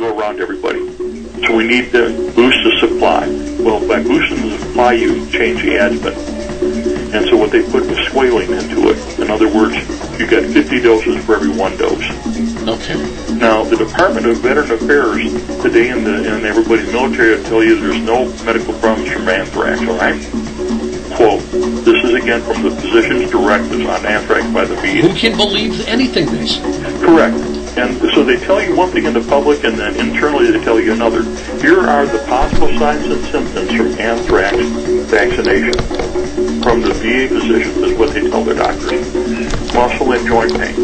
go around to everybody. So we need to boost the supply. Well, by boosting the supply, you change the adjuvant. And so what they put was squalene into it. In other words, you got 50 doses for every 1 dose. Okay. Now, the Department of Veteran Affairs today in everybody's military will tell you there's no medical problems from anthrax, all right? Quote, this is again from the physician's directives on anthrax by the VA. Who can believe anything they say? Correct. And so they tell you one thing in the public, and then internally they tell you another. Here are the possible signs and symptoms from anthrax vaccination. From the VA physicians is what they tell their doctors. Muscle and joint pain,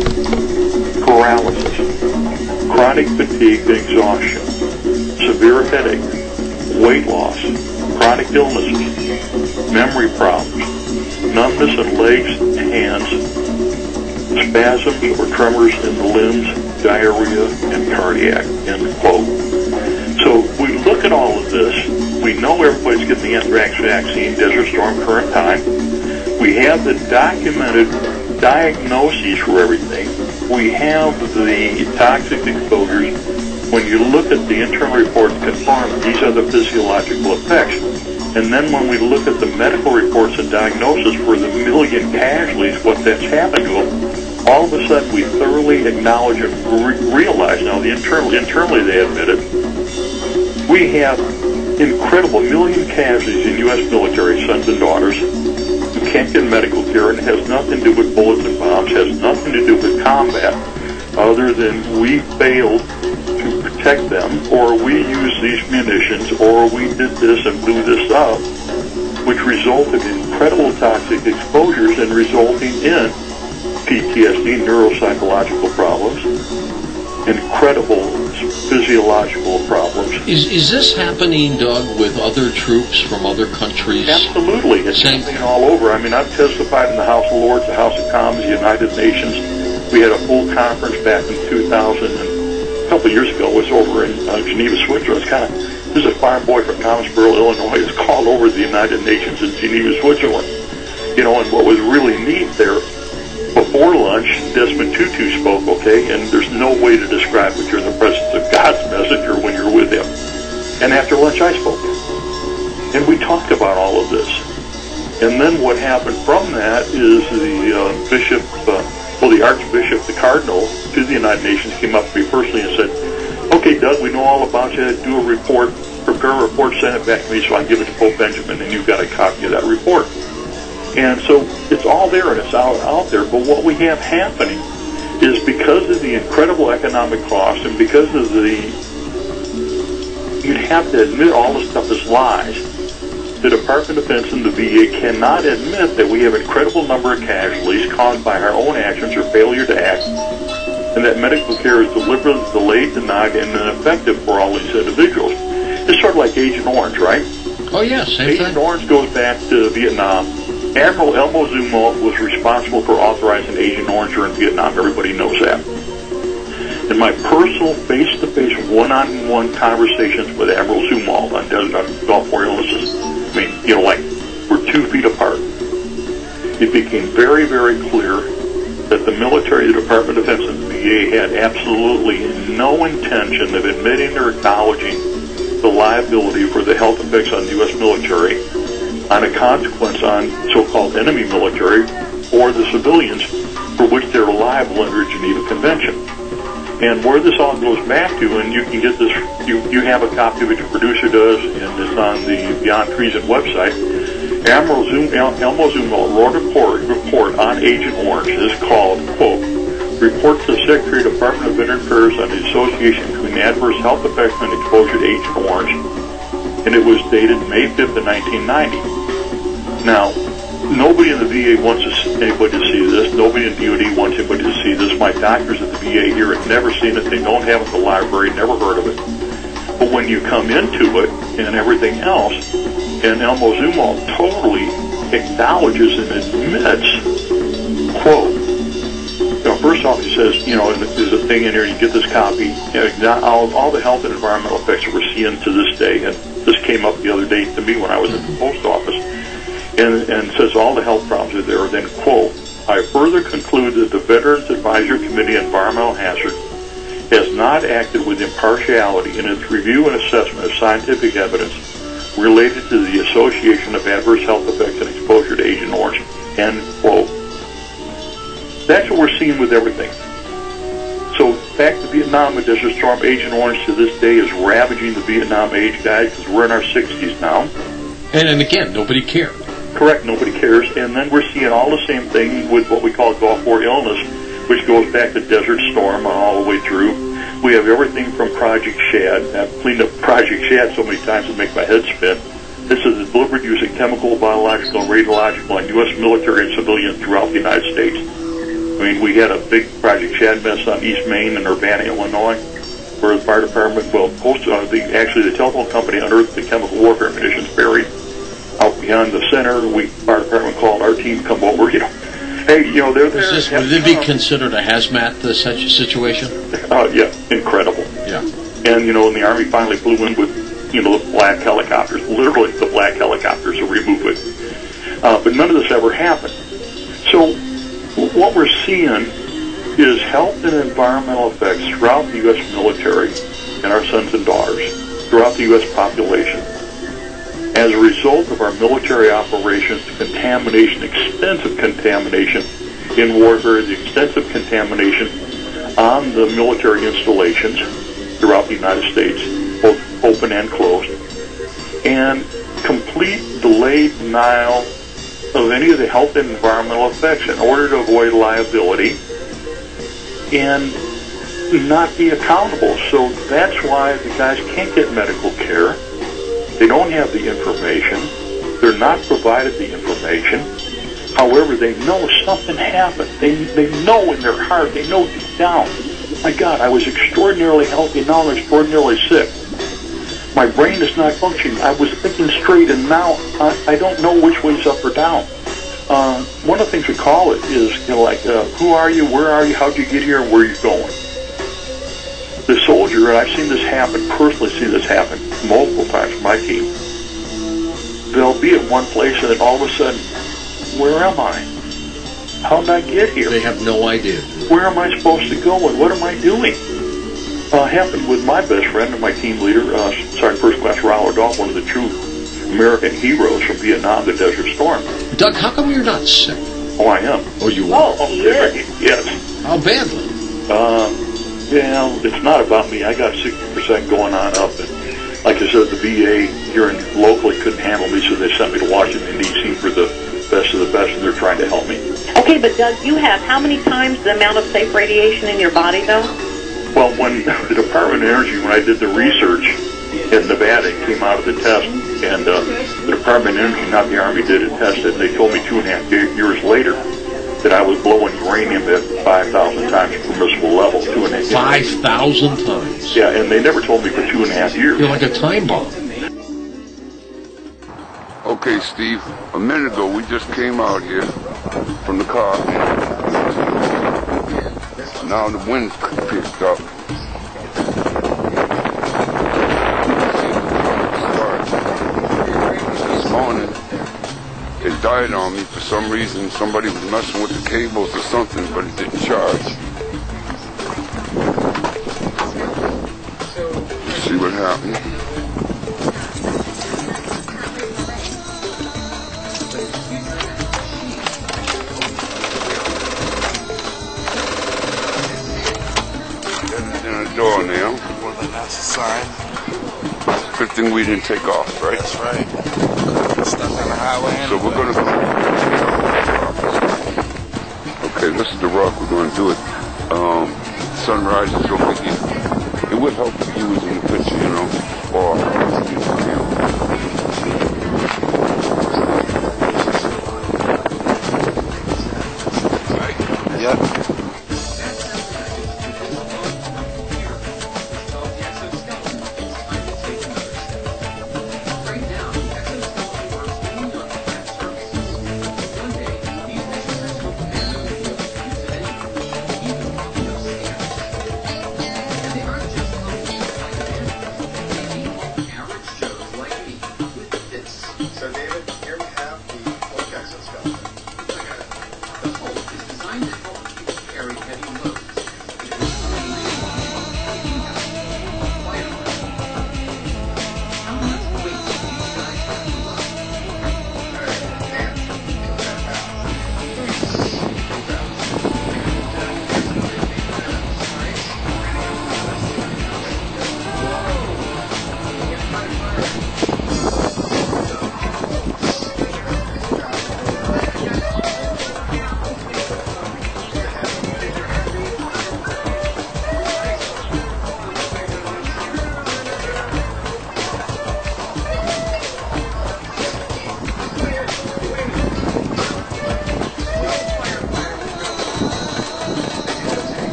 paralysis, chronic fatigue and exhaustion, severe headache, weight loss, chronic illnesses, memory problems, numbness in legs and hands, spasms or tremors in the limbs, diarrhea, and cardiac, end quote. So we look at all of this. We know everybody's getting the anthrax vaccine, Desert Storm, current time. We have the documented diagnoses for everything. We have the toxic exposures. When you look at the internal reports, confirm these are the physiological effects. And then when we look at the medical reports and diagnosis for the million casualties, what that's happened to them, all of a sudden we thoroughly acknowledge and realize now, internally they admit it, we have incredible million casualties in U.S. military sons and daughters who can't get medical care, and it has nothing to do with bullets and bombs, has nothing to do with combat, other than we failed to protect them, or we used these munitions, or we did this and blew this up, which resulted in incredible toxic exposures and resulting in PTSD, neuropsychological problems, incredible physiological problems. Is this happening, Doug, with other troops from other countries? Absolutely. It's happening all over. I mean, I've testified in the House of Lords, the House of Commons, the United Nations. We had a full conference back in 2000, and a couple of years ago. It was over in Geneva, Switzerland. It's kind of, this is a farm boy from Thomasboro, Illinois. It's called over the United Nations in Geneva, Switzerland. You know, and what was really neat there, before lunch, Desmond Tutu spoke, okay, and there's no way to describe that you're in the presence of God's messenger when you're with him. And after lunch, I spoke. And we talked about all of this. And then what happened from that is the bishop, the archbishop, the cardinal to the United Nations came up to me personally and said, okay, Doug, we know all about you. Do a report, prepare a report, send it back to me so I can give it to Pope Benjamin, and you've got a copy of that report. And so it's all there and it's out there. But what we have happening is because of the incredible economic cost and because of you'd have to admit all this stuff is lies. The Department of Defense and the VA cannot admit that we have an incredible number of casualties caused by our own actions or failure to act, and that medical care is deliberately delayed, denied, and ineffective for all these individuals. It's sort of like Agent Orange, right? Oh, yes. Agent Orange goes back to Vietnam. Admiral Elmo Zumwalt was responsible for authorizing Agent Orange during Vietnam. Everybody knows that. In my personal face-to-face, one-on-one conversations with Admiral Zumwalt on Gulf War illnesses, I mean, you know, like we're 2 feet apart, it became very, very clear that the military, the Department of Defense, and the VA had absolutely no intention of admitting or acknowledging the liability for the health effects on the U.S. military on a consequence on so-called enemy military or the civilians for which they're liable under the Geneva Convention. And where this all goes back to, and you can get this, you have a copy of it, your producer does, and it's on the Beyond Treason website. Admiral Elmo Zumwalt wrote a report on Agent Orange. It is called, quote, Report to the Secretary of the Department of Veteran Affairs on the association between adverse health effects and exposure to Agent Orange, and it was dated May 5th of 1990. Now, nobody in the VA wants anybody to see this. Nobody in DOD wants anybody to see this. My doctors at the VA here have never seen it. They don't have it in the library, never heard of it. But when you come into it and everything else, and Elmo Zumwalt totally acknowledges and admits, quote, first off, he says, there's a thing in here, you get this copy, all the health and environmental effects that we're seeing to this day, and this came up the other day to me when I was at the post office, and says all the health problems are there. Then, quote, I further conclude that the Veterans Advisory Committee on Environmental Hazard has not acted with impartiality in its review and assessment of scientific evidence related to the association of adverse health effects and exposure to Agent Orange. End quote. That's what we're seeing with everything. So back to Vietnam, the Desert Storm, Agent Orange to this day is ravaging the Vietnam age, guys, because we're in our 60s now. And again, nobody cared. Correct, nobody cares. And then we're seeing all the same thing with what we call Gulf War illness, which goes back to Desert Storm all the way through. We have everything from Project Shad. I've cleaned up Project Shad so many times it makes my head spin. This is the deliberate use of chemical, biological, and radiological on U.S. military and civilians throughout the United States. I mean, we had a big Project Shad mess on East Main in Urbana, Illinois, where the fire department, actually the telephone company unearthed the chemical warfare munitions buried out beyond the center. Fire department called our team, come over, Hey, they're there. Would it be considered a hazmat such situation? Yeah, incredible. Yeah. And, and the Army finally flew in with, the black helicopters, literally the black helicopters to remove it. But none of this ever happened. So what we're seeing is health and environmental effects throughout the U.S. military and our sons and daughters, throughout the U.S. population, as a result of our military operations, the contamination, extensive contamination in warfare, the extensive contamination on the military installations throughout the United States, both open and closed, and complete delayed denial of any of the health and environmental effects in order to avoid liability and not be accountable. So that's why the guys can't get medical care. They don't have the information. They're not provided the information. However, they know something happened. They know in their heart, they know deep down, my God, I was extraordinarily healthy, now I'm extraordinarily sick. My brain is not functioning. I was thinking straight, and now I don't know which way's up or down. One of the things we call it is, who are you, where are you, how'd you get here, and where are you going? The soldier, and I've seen this happen, personally seen this happen multiple times with my team, they'll be at one place, and then all of a sudden, where am I? How did I get here? They have no idea. Where am I supposed to go, and what am I doing? Happened with my best friend and my team leader, Sergeant First Class Raul Adolph, one of the true American heroes from Vietnam, the Desert Storm. Doug, how come you're not sick? Oh, I am. Oh, you are? Oh, yes. How badly? It's not about me. I got 60% going on up, and like I said, the VA here locally couldn't handle me, so they sent me to Washington, D.C. for the best of the best, and they're trying to help me. Okay, but Doug, you have how many times the amount of safe radiation in your body, though? Well, when the Department of Energy, when I did the research in Nevada, it came out of the test, and the Department of Energy, not the Army, did a test, and they told me 2.5 years later that I was blowing uranium at 5,000 times permissible level. 5,000 times? Yeah, and they never told me for 2.5 years. You're like a time bomb. Okay, Steve, a minute ago we just came out here from the car. Now the wind's picked up. This morning, it died on me for some reason. Somebody was messing with the cables or something, but it didn't charge. Let's see what happened. Door now. Well, then that's a sign. Good thing we didn't take off, right? That's right. Stuck on the highway. So we're going to go. Okay, this is the rock. We're going to do it. Sunrise is over here. It would help if you was in the picture, or Yep. So David, here we have the, okay, so let's go.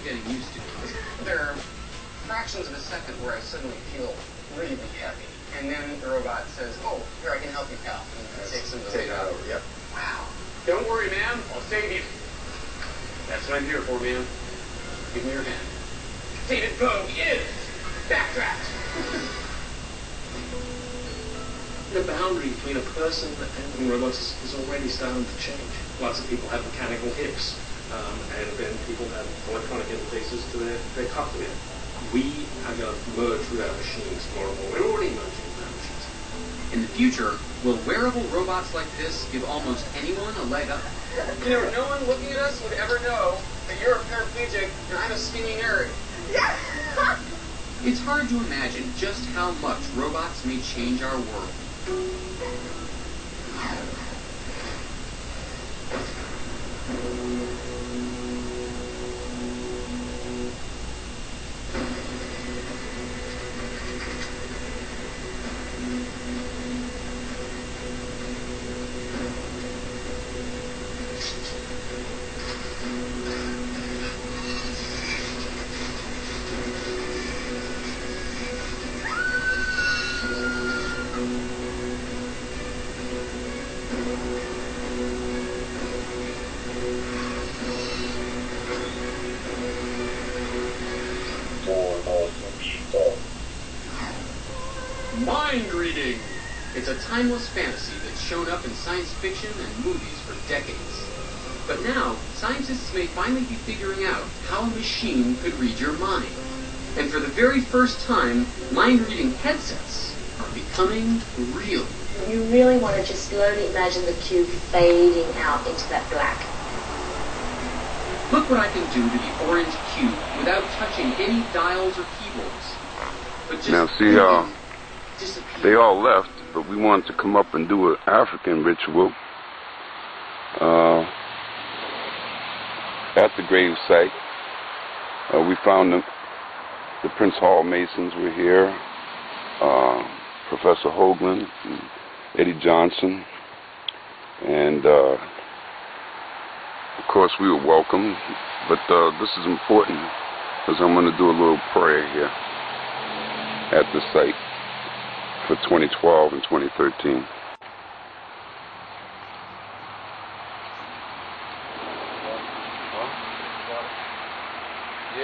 getting used to. There are fractions of a second where I suddenly feel really heavy. And then the robot says, oh, here, I can help you, pal. And takes some of the weight out. Yep. Wow. Don't worry, ma'am. I'll save you. That's what I'm here for, ma'am. Give me your hand. David Bowie is Backdraft. The boundary between a person and robots is already starting to change. Lots of people have mechanical hips, and then people have electronic interfaces to their cochlea. We are going to merge with our machines more and more. We're already merging with our machines. In the future, will wearable robots like this give almost anyone a leg up? You know, no one looking at us would ever know that you're a paraplegic and I'm a skinny nerd. It's hard to imagine just how much robots may change our world. Mind reading! It's a timeless fantasy that's shown up in science fiction and movies for decades. But now, scientists may finally be figuring out how a machine could read your mind. And for the very first time, mind-reading headsets are becoming real. You really want to just slowly imagine the cube fading out into that black. Look what I can do to the orange cube without touching any dials or keyboards. But just now see, they all left, but we wanted to come up and do an African ritual at the grave site. We found the Prince Hall Masons were here, Professor Hoagland, and Eddie Johnson, and of course we were welcome, but this is important because I'm going to do a little prayer here at the site for 2012 and 2013.